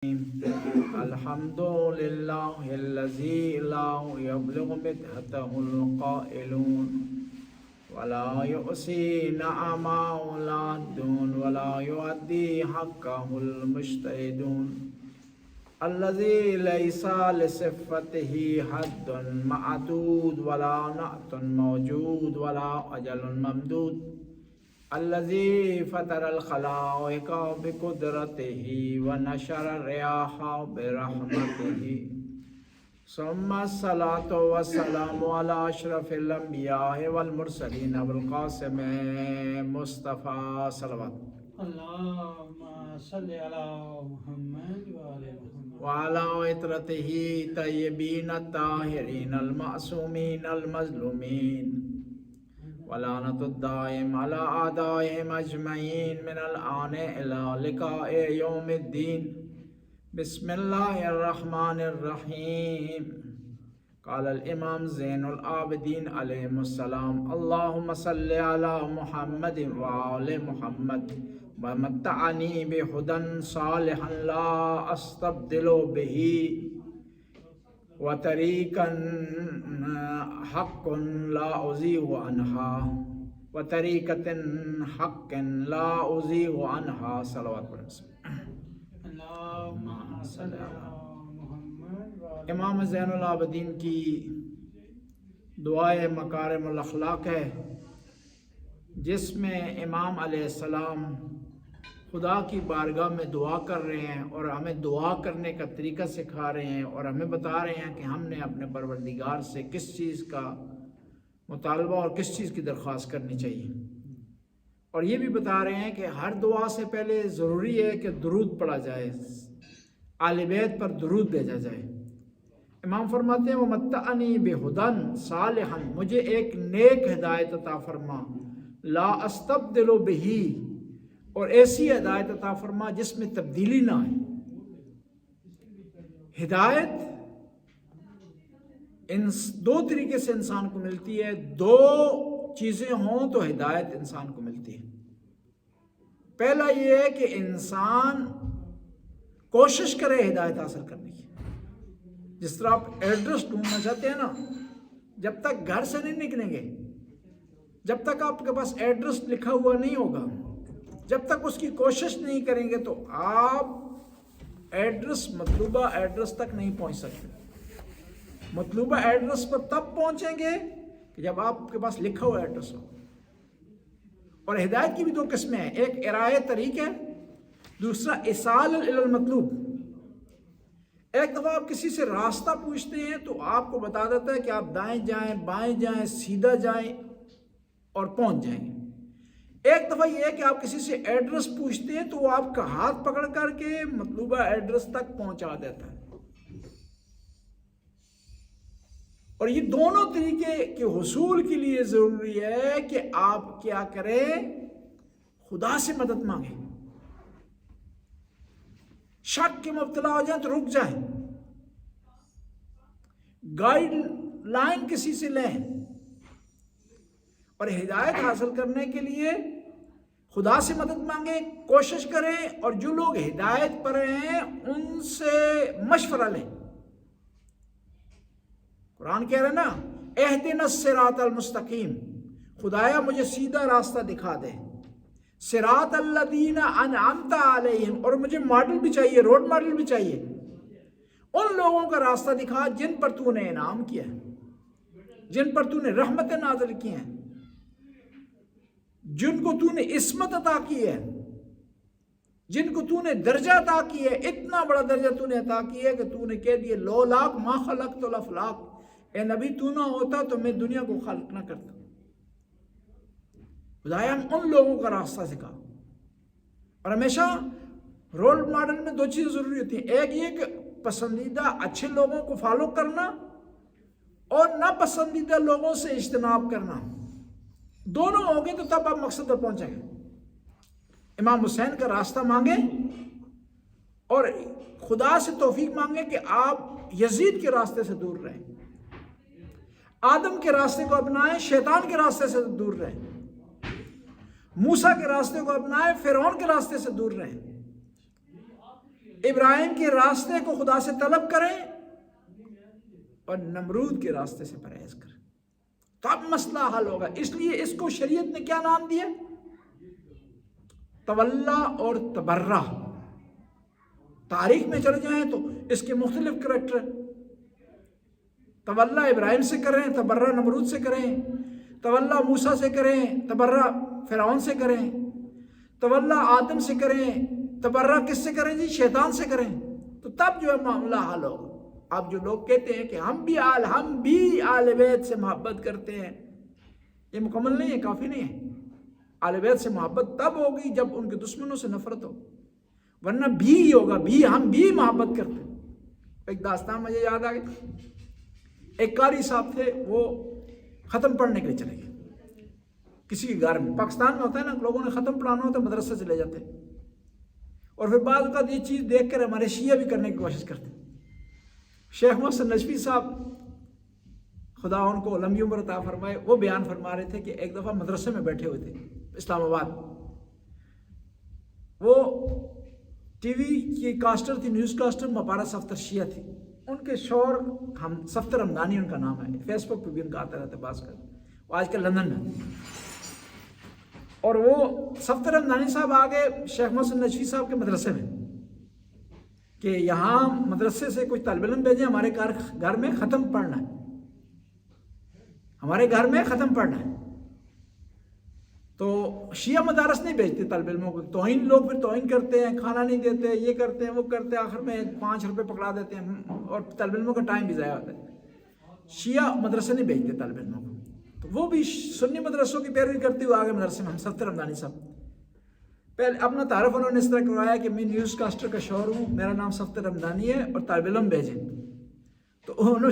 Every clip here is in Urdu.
الحمد لله الذي لا يبلغ مدحته القائلون ولا يؤسي نعما ولا دون ولا يؤدي حقه المجتهدون الذي ليس لصفته حد معدود ولا نعت موجود ولا أجل ممدود الذي فطر الخلائق بقدرته ونشر الرياح برحمته ثم الصلاة والسلام على أشرف الأنبياء والمرسلين أبو القاسم مصطفى صلوات اللهم صل على محمد وعلى عترته طيبين الطاهرين المعصومين المظلومين ولعنة الدائم على أعدائهم أجمعين من الآن إلى لقاء يوم الدين بسم الله الرحمن الرحيم قال الإمام زين العابدين عليه السلام اللهم صل على محمد وآل محمد ومتعني بهدى صالحا لا أستبدل به وطريقا حق لا أزيغ عنها وطريقة حق لا أزيغ عنها صلوات اللهم صل على محمد امام زین العابدین کی دعائے مکارم الاخلاق ہے جس میں امام علیہ السلام خدا کی بارگاہ میں دعا کر رہے ہیں اور ہمیں دعا کرنے کا طریقہ سکھا رہے ہیں اور ہمیں بتا رہے ہیں کہ ہم نے اپنے پروردگار سے کس چیز کا مطالبہ اور کس چیز کی درخواست کرنی چاہیے، اور یہ بھی بتا رہے ہیں کہ ہر دعا سے پہلے ضروری ہے کہ درود پڑھا جائے، آل بیت پر درود بھیجا جائے۔ امام فرماتے ہیں وَمَتَّعَنِي بِهُدًى صَالِحًا، مجھے ایک نیک ہدایت عطا فرما، لا استبدل بِهِ، اور ایسی ہدایت عطا فرما جس میں تبدیلی نہ آئے۔ ہدایت دو طریقے سے انسان کو ملتی ہے، دو چیزیں ہوں تو ہدایت انسان کو ملتی ہے۔ پہلا یہ ہے کہ انسان کوشش کرے ہدایت حاصل کرنے کی، جس طرح آپ ایڈریس ڈھونڈنا چاہتے ہیں نا، جب تک گھر سے نہیں نکلیں گے، جب تک آپ کے پاس ایڈریس لکھا ہوا نہیں ہوگا، جب تک اس کی کوشش نہیں کریں گے تو آپ مطلوبہ ایڈریس تک نہیں پہنچ سکتے۔ مطلوبہ ایڈریس پر تب پہنچیں گے کہ جب آپ کے پاس لکھا ہوا ایڈریس ہو۔ اور ہدایت کی بھی دو قسمیں ہیں، ایک ارائے طریق ہے، دوسرا اصال الی المطلوب۔ ایک دفعہ آپ کسی سے راستہ پوچھتے ہیں تو آپ کو بتا دیتا ہے کہ آپ دائیں جائیں، بائیں جائیں، سیدھا جائیں اور پہنچ جائیں گے۔ ایک دفعہ یہ ہے کہ آپ کسی سے ایڈریس پوچھتے ہیں تو وہ آپ کا ہاتھ پکڑ کر کے مطلوبہ ایڈریس تک پہنچا دیتا ہے۔ اور یہ دونوں طریقے کے حصول کے لیے ضروری ہے کہ آپ کیا کریں، خدا سے مدد مانگیں۔ شک کے مبتلا ہو جائیں تو رک جائیں، گائیڈ لائن کسی سے لیں، اور ہدایت حاصل کرنے کے لیے خدا سے مدد مانگیں، کوشش کریں، اور جو لوگ ہدایت پر ہیں ان سے مشورہ لیں۔ قرآن کہہ رہے ہیں نا اہدنا الصراط المستقیم، خدایا مجھے سیدھا راستہ دکھا دے، صراط الذین انعمت علیہم، اور مجھے ماڈل بھی چاہیے، روڈ ماڈل بھی چاہیے، ان لوگوں کا راستہ دکھا جن پر تو نے انعام کیا ہے، جن پر تو نے رحمت نازل کی ہیں، جن کو تو نے عصمت عطا کی ہے، جن کو تو نے درجہ عطا کی ہے، اتنا بڑا درجہ تو نے عطا کی ہے کہ تو نے کہہ دیے لولاک ما خلقت الافلاک، اے نبی تو نہ ہوتا تو میں دنیا کو خلق نہ کرتا۔ خدایا ہم ان لوگوں کا راستہ سکھا۔ اور ہمیشہ رول ماڈل میں دو چیزیں ضروری ہوتی ہیں، ایک یہ کہ پسندیدہ اچھے لوگوں کو فالو کرنا اور ناپسندیدہ لوگوں سے اجتناب کرنا، دونوں ہوں گے تو تب آپ مقصد پر پہنچیں گے۔ امام حسین کا راستہ مانگیں اور خدا سے توفیق مانگیں کہ آپ یزید کے راستے سے دور رہیں، آدم کے راستے کو اپنائیں، شیطان کے راستے سے دور رہیں، موسیٰ کے راستے کو اپنائیں، فرعون کے راستے سے دور رہیں۔ ابراہیم کے راستے کو خدا سے طلب کریں اور نمرود کے راستے سے پرہیز کریں، تب مسئلہ حل ہوگا۔ اس لیے اس کو شریعت نے کیا نام دیا؟ تولا اور تبرہ۔ تاریخ میں چلے جائیں تو اس کے مختلف کریکٹر، تولا ابراہیم سے کریں، تبرہ نمرود سے کریں، تولا موسیٰ سے کریں، تبرہ فرعون سے کریں، تولا آدم سے کریں، تبرہ کس سے کریں جی؟ شیطان سے کریں، تو تب جو ہے معاملہ حل ہوگا۔ اب جو لوگ کہتے ہیں کہ ہم بھی آل بیت سے محبت کرتے ہیں، یہ مکمل نہیں ہے، کافی نہیں ہے۔ آل بیت سے محبت تب ہوگی جب ان کے دشمنوں سے نفرت ہو، ورنہ بھی ہوگا، بھی ہم بھی محبت کرتے ہیں۔ ایک داستان مجھے یاد آ گئی، ایک قاری صاحب تھے، وہ ختم پڑھنے کے لیے چلے گئے کسی کے گھر میں۔ پاکستان میں ہوتا ہے نا، لوگوں نے ختم پڑھانا ہوتا ہے مدرسے سے لے جاتے ہیں، اور پھر بعض اوقات یہ چیز دیکھ کر ہمارے شیعہ بھی کرنے کی کوشش کرتے ہیں۔ شیخ محسن نجفی صاحب خدا ان کو لمبی عمر عطا فرمائے، وہ بیان فرما رہے تھے کہ ایک دفعہ مدرسے میں بیٹھے ہوئے تھے اسلام آباد، وہ ٹی وی کی کاسٹر تھی، نیوز کاسٹر مپارا صفتر شیعہ تھی۔ ان کے شور ہم صفتر ہمدانی ان کا نام ہے، فیس بک پہ بھی ان کا آتا رہتا ہے بعض کا، وہ آج کل لندن میں۔ اور وہ صفتر ہمدانی صاحب آگے شیخ محسن نجفی صاحب کے مدرسے میں کہ یہاں مدرسے سے کچھ طالب علم بھیجیں، ہمارے گھر میں ختم پڑھنا ہے، ہمارے گھر میں ختم پڑھنا ہے۔ تو شیعہ مدارس نہیں بھیجتے طالب علموں کو، توہین، لوگ پھر توہین کرتے ہیں، کھانا نہیں دیتے، یہ کرتے ہیں وہ کرتے ہیں، آخر میں 5 روپے پکڑا دیتے ہیں، اور طالب علموں کا ٹائم بھی ضائع ہوتا ہے۔ شیعہ مدرسے نہیں بھیجتے طالب علموں کو، تو وہ بھی سنی مدرسوں کی پیروی کرتے ہوئے آگے مدرسے میں ہم صفتر ہمدانی صاحب پہلے اپنا تعارف انہوں نے اس طرح کروایا کہ میں نیوز کاسٹر کا شوہر ہوں، میرا نام صفتر ہمدانی ہے اور طالب علم بھیجیں۔ تو انہوں نے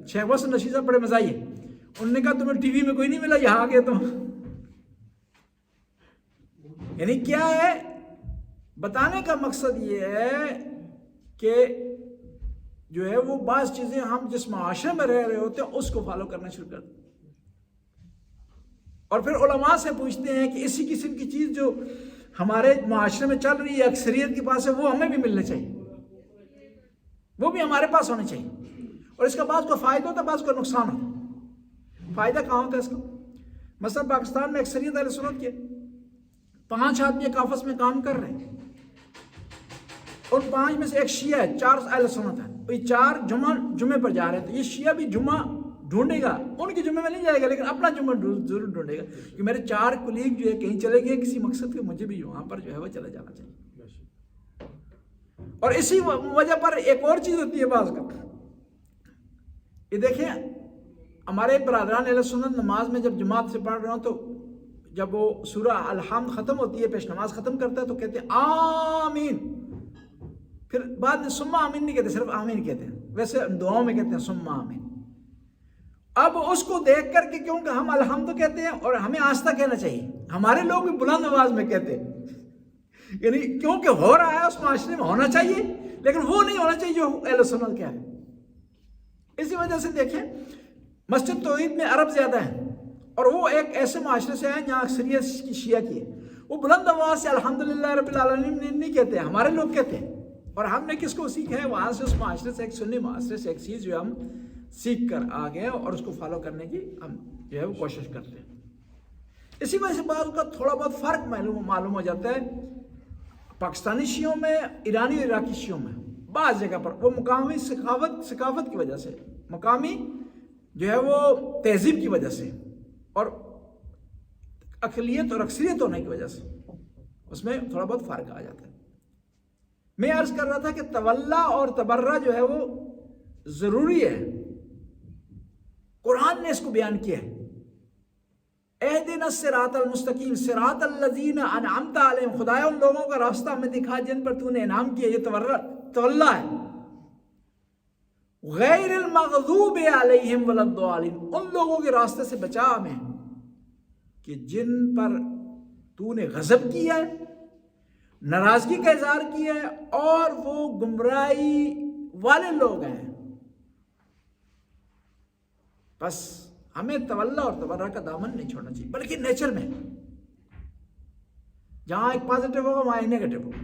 شیخ محسن نجفی صاحب بڑے مزاحیہ، انہوں نے کہا تمہیں ٹی وی میں کوئی نہیں ملا، یہاں آ گئے تو یعنی کیا ہے بتانے کا مقصد یہ ہے کہ جو ہے وہ بعض چیزیں ہم جس معاشرے میں رہ رہے ہوتے ہیں اس کو فالو کرنا شروع کر دیں، اور پھر علماء سے پوچھتے ہیں کہ اسی قسم کی چیز جو ہمارے معاشرے میں چل رہی ہے اکثریت کے پاس ہے، وہ ہمیں بھی ملنے چاہیے، وہ بھی ہمارے پاس ہونے چاہیے، اور اس کا بعض کو فائدہ ہوتا ہے، بعض کو نقصان ہوتا ہے۔ فائدہ کہاں ہوتا ہے اس کا؟ مثلا پاکستان میں اکثریت اہل سنت کے 5 آدمی ایک آفس میں کام کر رہے ہیں، اور 5 میں سے ایک شیعہ ہے، 4 اہل سنت ہیں، یہ 4 جمعے پر جا رہے ہیں، تو یہ شیعہ بھی جمعہ ڈھونڈے گا، ان کے جمعے میں نہیں جائے گا لیکن اپنا جمعہ ضرور ڈھونڈے گا کہ میرے 4 کلیگ جو ہے کہیں چلے گئے کسی مقصد کے، مجھے بھی وہاں پر جو ہے وہ چلے جانا چاہیے۔ اور اسی وجہ پر ایک اور چیز ہوتی ہے بعض کا، یہ دیکھیں ہمارے برادران اہل سنت نماز میں جب جماعت سے پڑھ رہے ہوں تو جب وہ سورہ الحمد ختم ہوتی ہے، پیش نماز ختم کرتا ہے تو کہتے ہیں آمین، پھر بعد میں سما آمین نہیں کہتے، صرف آمین کہتے ہیں، ویسے دعاؤں میں کہتے ہیں سما آمین۔ اب اس کو دیکھ کر کے کیونکہ ہم الحمد کہتے ہیں اور ہمیں آہستہ کہنا چاہیے، ہمارے لوگ بھی بلند آواز میں کہتے ہیں، یعنی کیونکہ ہو رہا ہے اس معاشرے میں ہونا چاہیے لیکن وہ نہیں ہونا چاہیے جو اہل سنت کیا ہے۔ اسی وجہ سے دیکھیں مسجد توحید میں عرب زیادہ ہیں، اور وہ ایک ایسے معاشرے سے ہیں جہاں اکثریت کی شیعہ کی ہے، وہ بلند آواز سے الحمدللہ رب العالمین نہیں کہتے ہیں، ہمارے لوگ کہتے ہیں، اور ہم نے کس کو سیکھا ہے؟ وہاں سے اس معاشرے سے، ایک سنی معاشرے سے ایک چیز جو ہم سیکھ کر آ گئے اور اس کو فالو کرنے کی ہم جو ہے وہ کوشش کرتے ہیں۔ اسی وجہ سے بعض کا تھوڑا بہت فرق معلوم ہو جاتا ہے پاکستانی شیعوں میں، ایرانی اور عراقی شیعوں میں، بعض جگہ پر وہ مقامی ثقافت کی وجہ سے، مقامی جو ہے وہ تہذیب کی وجہ سے اور اقلیت اور اکثریت ہونے کی وجہ سے اس میں تھوڑا بہت فرق آ جاتا ہے۔ میں عرض کر رہا تھا کہ تولا اور تبرہ جو ہے وہ ضروری ہے، قرآن نے اس کو بیان کیا ہے، اہدنا الصراط المستقیم صراط الذین انعمت علیہم، خدایا ان لوگوں کا راستہ ہمیں دکھا جن پر تو نے انعام کیا، یہ تولا ہے، غیر المغضوب علیہم ولا الضالین، ان لوگوں کے راستے سے بچا ہمیں کہ جن پر تو نے غضب کیا ہے، ناراضگی کا اظہار کیا ہے اور وہ گمراہی والے لوگ ہیں۔ بس ہمیں تولا اور تبرہ کا دامن نہیں چھوڑنا چاہیے، بلکہ نیچر میں جہاں ایک پازیٹیو ہوگا وہاں ایک نیگیٹو ہوگا،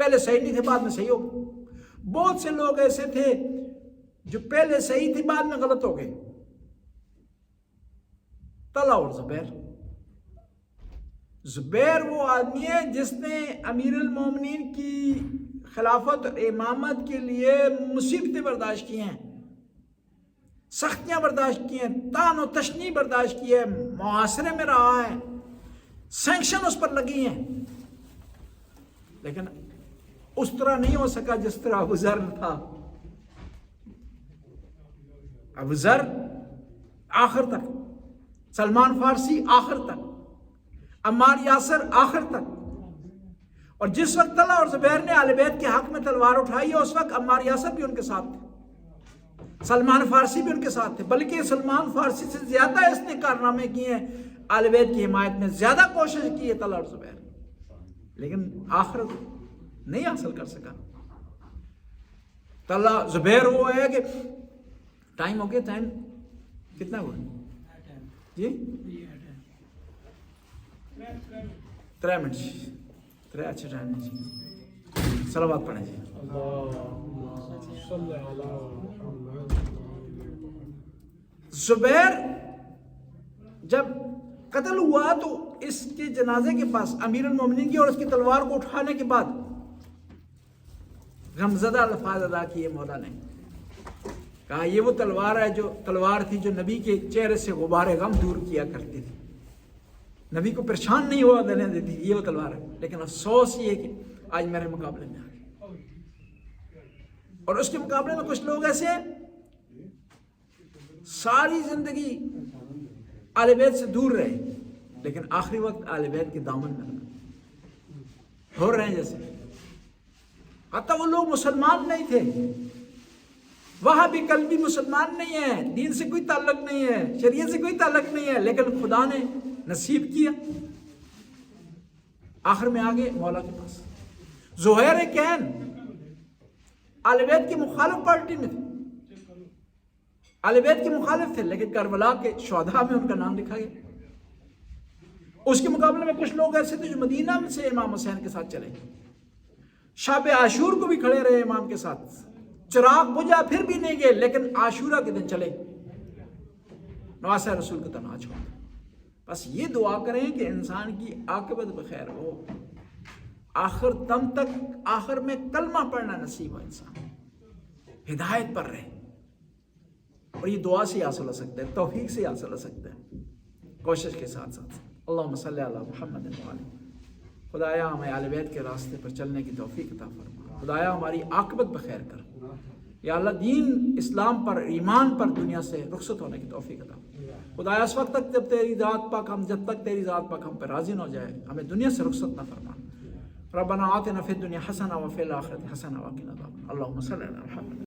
پہلے صحیح نہیں تھے بعد میں صحیح ہو گئے. بہت سے لوگ ایسے تھے جو پہلے صحیح تھے بعد میں غلط ہو گئے. طلحہ اور زبیر وہ آدمی ہے جس نے امیر المومنین کی خلافت اور امامت کے لیے مصیبتیں برداشت کی ہیں، سختیاں برداشت کی ہیں، تان و تشنی برداشت کی ہے، معاشرے میں رہا ہے، سینکشن اس پر لگی ہیں، لیکن اس طرح نہیں ہو سکا جس طرح ابو ذر تھا. ابو ذر آخر تک، سلمان فارسی آخر تک، عمار یاسر آخر تک. اور جس وقت طلحہ اور زبیر نے اہل بیت کے حق میں تلوار اٹھائی ہے اس وقت عمار یاسر بھی ان کے ساتھ تھے، سلمان فارسی بھی ان کے ساتھ تھے، بلکہ سلمان فارسی سے زیادہ اس نے کارنامے کیے ہیں، اہل بیت کی حمایت میں زیادہ کوشش کی ہے طلحہ اور زبیر، لیکن آخر نہیں حاصل کر سکا. طلحہ زبیر وہ ہے کہ ٹائم ہو گیا، ٹائم کتنا ہوا جی؟ 3 منٹ، 3 اچھا ٹائم ہے جی. صلوات پڑھیں جی. زبیر جب قتل ہوا تو اس کے جنازے کے پاس امیر المومنین کی اور اس کی تلوار کو اٹھانے کے بعد غمزدہ الفاظ ادا کیے مولا نے. کہا یہ وہ تلوار تھی جو نبی کے چہرے سے غبار غم دور کیا کرتی تھی، نبی کو پریشان نہیں ہوا دینے دیتی، یہ وہ تلوار ہے. لیکن افسوس یہ کہ آج میرے مقابلے میں آ گئی. اور اس کے مقابلے میں کچھ لوگ ایسے ہیں ساری زندگی اہل بیت سے دور رہے لیکن آخری وقت اہل بیت کے دامن میں لگا ہو رہے ہیں. جیسے حتیٰ وہ لوگ مسلمان نہیں تھے، وہاں بھی قلبی مسلمان نہیں ہے، دین سے کوئی تعلق نہیں ہے، شریعت سے کوئی تعلق نہیں ہے، لیکن خدا نے نصیب کیا آخر میں آگے مولا کے پاس. زہیر کین اہل بیت کی مخالف پارٹی میں تھے، اہل بیت کے مخالف تھے، لیکن کربلا کے شہداء میں ان کا نام لکھا گیا. اس کے مقابلے میں کچھ لوگ ایسے تھے جو مدینہ میں سے امام حسین کے ساتھ چلے، شب عاشور کو بھی کھڑے رہے امام کے ساتھ، چراغ بجھا پھر بھی نہیں گئے، لیکن عاشورہ کے دن چلے نواسہ رسول کو تنہا چھوڑ. بس یہ دعا کریں کہ انسان کی عاقبت بخیر ہو، آخر دم تک آخر میں کلمہ پڑھنا نصیب ہو، انسان ہدایت پر رہے. اور یہ دعا سے حاصل ہو سکتا ہے، توفیق سے حاصل ہو سکتا ہے، کوشش کے ساتھ ساتھ. اللہم صلی علی محمد وعلی. خدایا ہمیں اہل بیت کے راستے پر چلنے کی توفیق عطا فرما. خدایا ہماری عاقبت بخیر کر. یا اللہ دین اسلام پر ایمان پر دنیا سے رخصت ہونے کی توفیق عطا. خدایا اس وقت تک جب تیری ذات پاک ہم پر راضی نہ ہو جائے ہمیں دنیا سے رخصت نہ فرما. ربنا آتنا فی الدنیا حسنہ وفی الآخرۃ حسنہ وقنا عذاب النار. اللہم صلی علی محمد.